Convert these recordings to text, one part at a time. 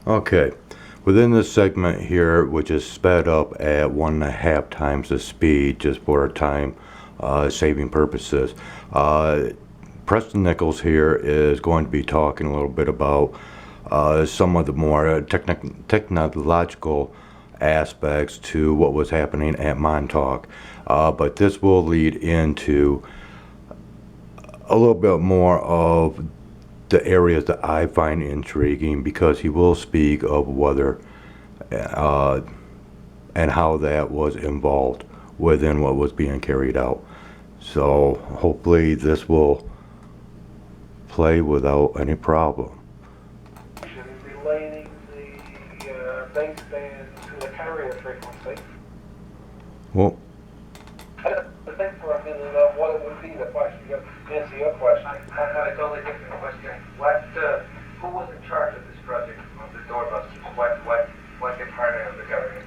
Okay, within this segment here, which is sped up at 1.5 times the speed just for time saving purposes, Preston Nichols here is going to be talking a little bit about some of the more technological aspects to what was happening at Montauk. But this will lead into a little bit more of the areas that I find intriguing because he will speak of whether uh, and how that was involved within what was being carried out. So hopefully this will play without any problem. Relating the baseband to the carrier frequency. Well, I have to think for a minute of what it would be the question. Answer your question. I got a totally different question. Who was in charge of this project of the doorbusters? What department of the government?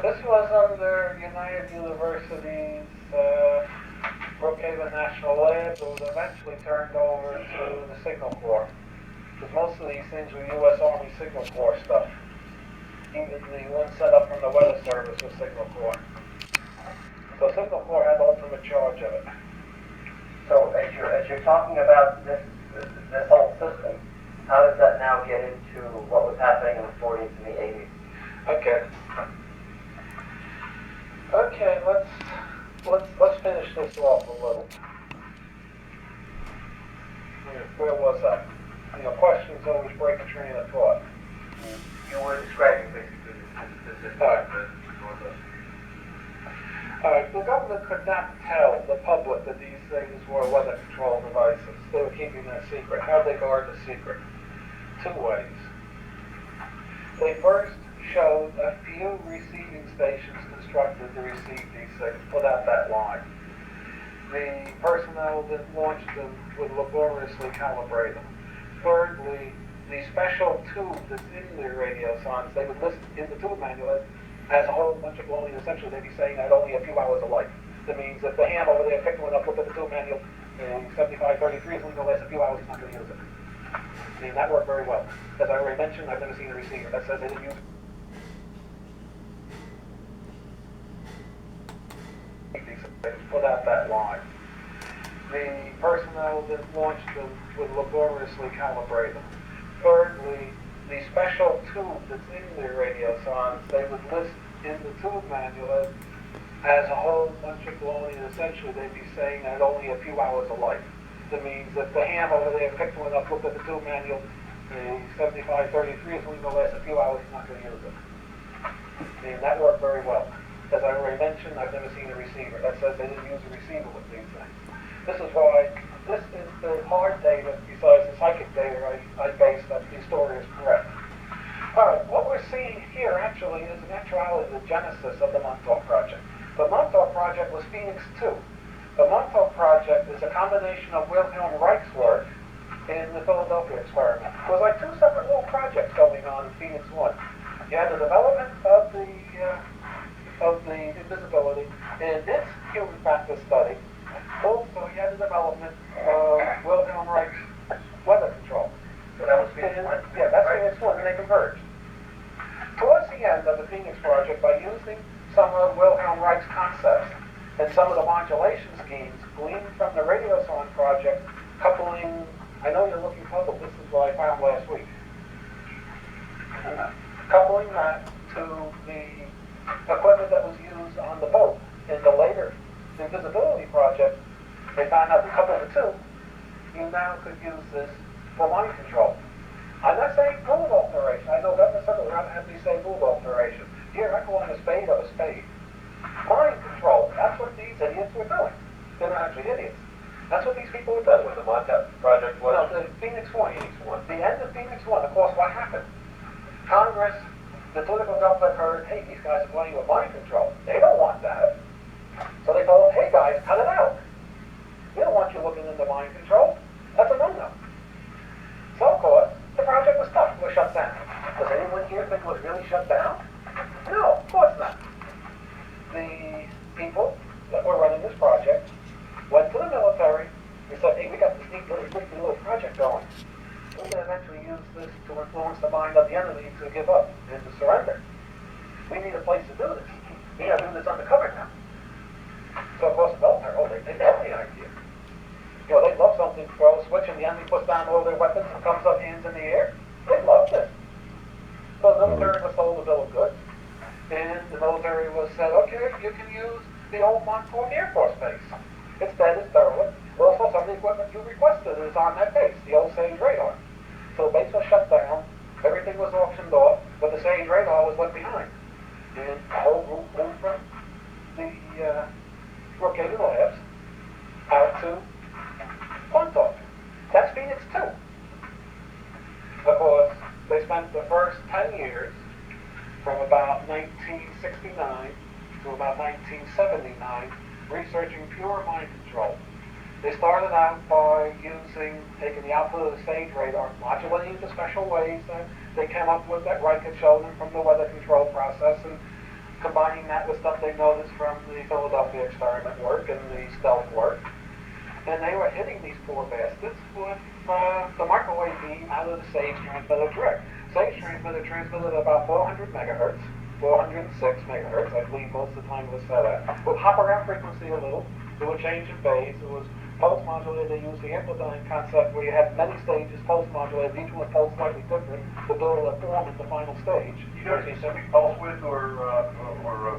This was under United University's Brookhaven National Lab. It was eventually turned over to the Signal Corps. Because most of these things were U.S. Army Signal Corps stuff. Even the one set up from the Weather Service was Signal Corps. So Signal Corps had ultimate charge of it. So as you're talking about this whole system, how does that now get into what was happening in the 40s and the 80s? Okay, let's finish this off a little. Where was I? Questions always break a train of thought. You were describing basically the system. The government could not tell the public that these things were weather control devices. They were keeping that secret. How'd they guard the secret? Two ways. They first showed a few receiving stations constructed to receive these things, put out that line. The personnel that launched them would laboriously calibrate them. Thirdly, the special tube that's in the radio signs, they would list in the tube manual as a whole bunch of baloney. Essentially, they'd be saying that only a few hours of life. That means if the ham over there picked one up, looked at the tube manual, 7533 is only going to last a few hours, he's not going to use it. I mean, that worked very well. As I already mentioned, I've never seen a receiver that says they didn't use these, put out that line. The personnel that launched them would laboriously calibrate them. Thirdly, the special tube that's in the radio signs, they would list in the tube manual as a whole bunch of baloney, and essentially they'd be saying that only a few hours of life. That means if the ham over there picked one up, looked at the tube manual, the 7533 is only going to last a few hours, he's not going to use it. And that worked very well. As I already mentioned, I've never seen a receiver that says they didn't use a receiver with these things. This is why this is the hard data, besides the psychic data I base that the story is correct. All right, what we're seeing here actually is in actuality the genesis of the Montauk Project. The Montauk Project was Phoenix 2. The Montauk Project is a combination of Wilhelm Reich's work and the Philadelphia experiment. It was like two separate little projects going on in Phoenix 1. You had the development of the invisibility and its human factor study. Also, you had the development of Wilhelm Reich's weather control. So that was Phoenix 1? Yeah, that's Phoenix 1, and they converged. Towards the end of the Phoenix Project, by using some of Wilhelm Reich's concepts and some of the modulation schemes gleaned from the radio song project, coupling, I know you're looking puzzled, this is what I found last week. Coupling that to the equipment that was used on the boat in the later invisibility project, they found out to couple the two, you now could use this for mind control. I'm not saying move alteration. I know Governor Circle would rather have me say move alteration. Here, I call it a spade of a spade. Mind control. That's what these idiots were doing. They're not actually idiots. That's what these people were doing. That's what the Montauk Project was? No, the Phoenix 1. The end of Phoenix 1. Of course, what happened? Congress, the political government heard, hey, these guys are playing with mind control. They don't want that. So they told them, hey guys, cut it out. We don't want you looking into mind control. That's a no-no. So of course, the project was stopped. It was shut down. Does anyone here think it was really shut down? No, of course not. The people that were running this project went to the military and said, hey, we got this neat little project going. can eventually use this to influence the mind of the enemy to give up and to surrender. We need a place to do this. We gotta do this undercover now. So of course the military, they love the idea. You know, they love something, throw a switch and the enemy puts down all their weapons and comes up hands in the air. They love this. So the military was sold a bill of goods. And the military was said, okay, you can use the old Montauk Air Force Base. It's dead, it's derelict. Also, some of the equipment you requested is on that base, the old Sage radar. So the base was shut down, everything was auctioned off, but the Sage radar was left behind. And the whole group moved from the Brookhaven Labs out to Montauk. That's Phoenix 2. Of course, they spent the first 10 years, from about 1969 to about 1979, researching pure mind control. They started out by taking the output of the Sage radar, modulating it in special ways that they came up with that Reich had shown them from the weather control process, and combining that with stuff they noticed from the Philadelphia experiment work and the stealth work. And they were hitting these poor bastards with the microwave beam out of the Sage transmitter direct. Sage transmitter transmitted about 400 megahertz, 406 megahertz, I believe most of the time it was set at. Would hop around frequency a little, do a change in phase. It was pulse modulated. They used the amplifying concept where you had many stages pulse modulated, each one pulse slightly different to build a form in the final stage. You got a specific pulse width or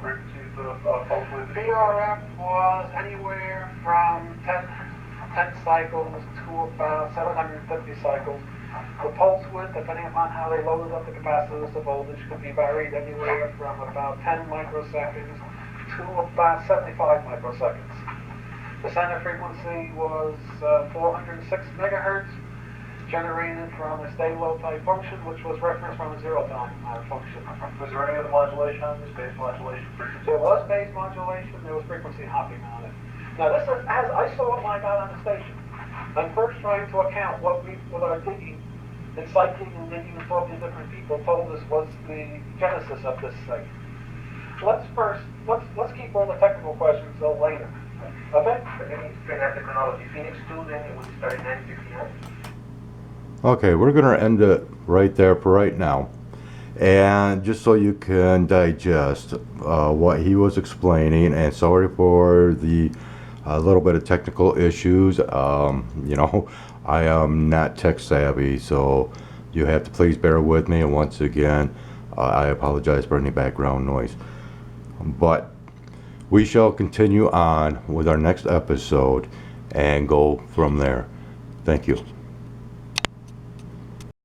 frequencies of pulse width? VRF was anywhere from 10 cycles to about 750 cycles. The pulse width, depending upon how they loaded up the capacitors, the voltage could be varied anywhere from about 10 microseconds to about 75 microseconds. The center frequency was 406 megahertz, generated from a stay-low type function, which was referenced from a zero-time function. Was there any other modulation on this, base modulation frequency? There was phase modulation, there was frequency hopping on it. Now this is as I saw it when I got on the station. I'm first trying to account what our digging and cycling and digging and talking to different people told us was the genesis of this thing. Let's keep all the technical questions till later. Okay? Can you explain that the chronology? Phoenix 2, then it would start in 1959? Okay, we're going to end it right there for right now. And just so you can digest what he was explaining, and sorry for the little bit of technical issues. You know, I am not tech savvy, so you have to please bear with me. And once again, I apologize for any background noise. But we shall continue on with our next episode and go from there. Thank you.